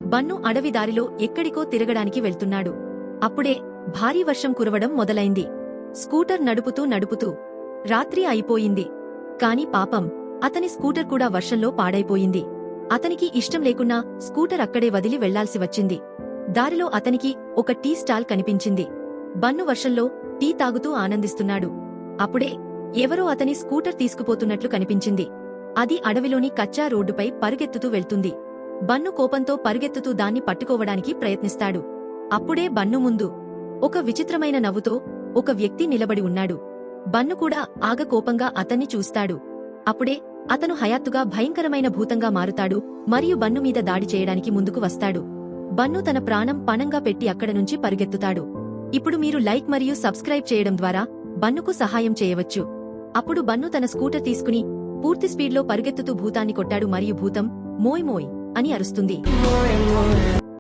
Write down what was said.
Bun అడవి దారిలో ఎక్కడికో తిరగడానికి వెళ్తున్నాడు. అప్పుడే భారీ వర్షం కురవడం మొదలైంది. స్కూటర్ నడుపుతూ నడుపుతూ రాత్రి అయిపోయింది. కాని పాపం అతని స్కూటర్ కూడా వర్షంలో పాడైపోయింది. అతనికి ఇష్టం లేకున్నా స్కూటర్ అక్కడే వదిలి వెళ్లాల్సి వచ్చింది. దారిలో అతనికి ఒక టీ స్టాల్ కనిపించింది. బన్ను వర్షంలో టీ తాగుతూ ఆనందిస్తున్నాడు. అప్పుడే ఎవరో అతని స్కూటర్ తీసుకుపోతున్నట్లు కనిపించింది. అది అడవిలోని కచ్చా రోడ్డుపై పరుగెత్తుతూ వెళ్తుంది. బన్ను కోపంతో పరుగెత్తుతూ దాన్ని పట్టుకోవడానికి ప్రయత్నిస్తాడు. అప్పుడే బన్ను ముందు ఒక విచిత్రమైన నవ్వుతో ఒక వ్యక్తి నిలబడి ఉన్నాడు. బన్ను కూడా ఆగ కోపంగా అతన్ని చూస్తాడు. అప్పుడే అతను హఠాత్తుగా భయంకరమైన భూతంగా మారుతాడు మరియు బన్ను మీద దాడి చేయడానికి ముందుకు వస్తాడు. బన్ను తన ప్రాణం పణంగా పెట్టి అక్కడ నుంచి పరుగెత్తుతాడు. ఇప్పుడు మీరు లైక్ మరియు సబ్స్క్రైబ్ చేయడం ద్వారా బన్నుకు సహాయం చేయవచ్చు. అప్పుడు బన్ను తన స్కూటర్ తీసుకుని పూర్తి స్పీడ్లో పరుగెత్తుతూ భూతాన్ని కొట్టాడు మరియు భూతం మోయ్ మోయ్ అని అరుస్తుంది.